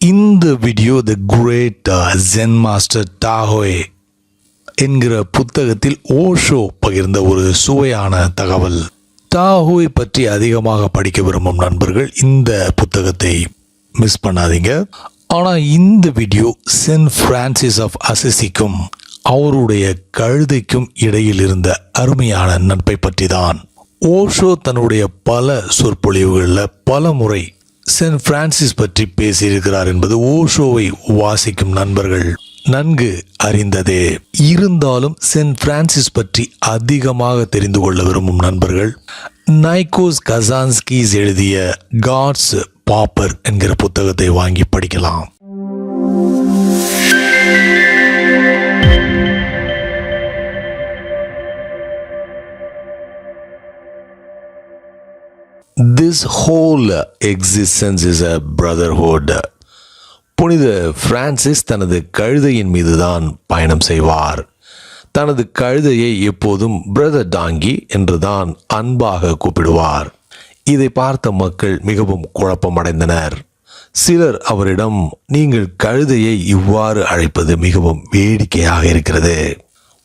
இந்த video the great Zen master Ta Hui என்கிற புத்தகத்தில் ஓஷோ பகிர்ந்த ஒரு சுவையான தகவல். டாஹோய் பற்றி அதிகமாக படிக்க விரும்பும் நண்பர்கள் இந்த புத்தகத்தை மிஸ் பண்ணாதீங்க. ஆனால் இந்த வீடியோ சென்ட் பிரான்சிஸ் ஆஃப் அசிசிக்கும் அவருடைய கழுதைக்கும் இடையில் இருந்த அருமையான நட்பை பற்றி தான். ஓஷோ தன்னுடைய பல சொற்பொழிவுகளில் பல முறை சென்ட் பிரான்சிஸ் பற்றி பேசியிருக்கிறார் என்பது ஓஷோவை வாசிக்கும் நண்பர்கள் நன்கு அறிந்ததே. இருந்தாலும் சென்ட் பிரான்சிஸ் பற்றி அதிகமாக தெரிந்து கொள்ள விரும்பும் நண்பர்கள் நைக்கோஸ் கசான்ஸ்கிஸ் எழுதிய காட்ஸ் பாப்பர் என்கிற புத்தகத்தை வாங்கி படிக்கலாம். This whole existence is a brotherhood. புனித பிரான்சிஸ் தனது கழுதையின் மீதுதான் பயணம் செய்வார். தனது கழுதையை எப்போதும் பிரதர் டாங்கி என்றுதான் அன்பாக கூப்பிடுவார். இதை பார்த்த மக்கள் மிகவும் குழப்பமடைந்தனர். சிலர் அவரிடம், நீங்கள் கழுதையை இவ்வாறு அழைப்பது மிகவும் வேடிக்கையாக இருக்கிறது.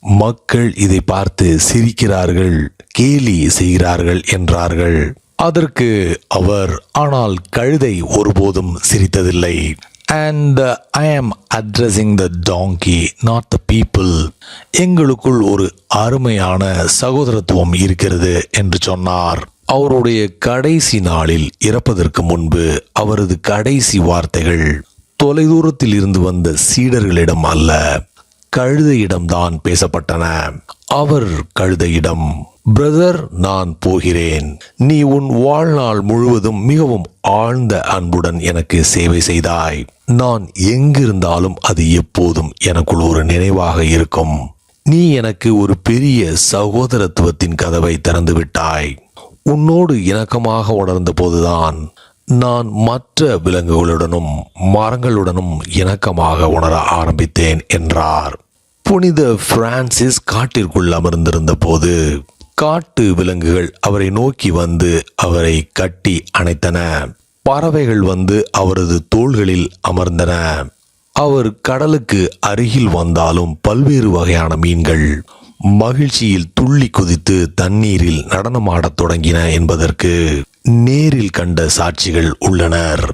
மக்கள் இதை பார்த்து சிரிக்கிறார்கள், கேலி செய்கிறார்கள் என்றார்கள். அதற்கு அவர், ஆனால் கழுதை ஒருபோதும் சிரித்ததில்லை. And I am addressing the donkey, not the people. எங்களுக்குள் ஒரு அருமையான சகோதரத்துவம் இருக்கிறது என்று சொன்னார். அவருடைய கடைசி நாளில் இறப்பதற்கு முன்பு அவரது கடைசி வார்த்தைகள் தொலைதூரத்தில் இருந்து வந்த சீடர்களிடம் அல்ல, கழுதையிடம்தான் பேசப்பட்டன. அவர் கழுதையிடம், பிரதர், நான் போகிறேன். நீ உன் வாழ்நாள் முழுவதும் மிகவும் ஆழ்ந்த அன்புடன் எனக்கு சேவை செய்தாய். நான் எங்கிருந்தாலும் அது எப்போதும் எனக்குள் ஒரு நினைவாக இருக்கும். நீ எனக்கு ஒரு பெரிய சகோதரத்துவத்தின் கதவை திறந்து விட்டாய். உன்னோடு இணக்கமாக உணர்ந்த போதுதான் நான் மற்ற விலங்குகளுடனும் மரங்களுடனும் இணக்கமாக உணர ஆரம்பித்தேன் என்றார். புனித பிரான்சிஸ் காட்டிற்குள் அமர்ந்திருந்த போது காட்டு விலங்குகள் அவரை நோக்கி வந்து அவரை கட்டி அணைத்தன. பறவைகள் வந்து அவரது தோள்களில் அமர்ந்தன. அவர் கடலுக்கு அருகில் வந்தாலும் பல்வேறு வகையான மீன்கள் மகிழ்ச்சியில் துள்ளி குதித்து தண்ணீரில் நடனமாடத் தொடங்கின என்பதற்கு நேரில் கண்ட சாட்சிகள் உள்ளனர்.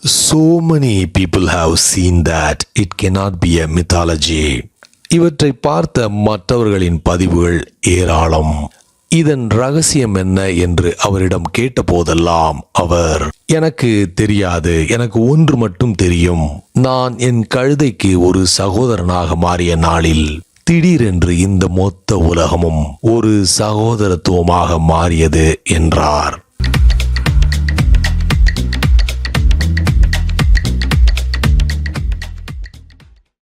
So many people have seen that it cannot be a mythology. இவற்றை பார்த்த மற்றவர்களின் பதிவுகள் ஏராளம். இதன் ரகசியம் என்ன என்று அவரிடம் கேட்ட போதெல்லாம் அவர், எனக்கு தெரியாது, எனக்கு ஒன்று மட்டும் தெரியும். நான் என் கழுதைக்கு ஒரு சகோதரனாக மாறிய நாளில் திடீரென்று இந்த மொத்த உலகமும் ஒரு சகோதரத்துவமாக மாறியது என்றார்.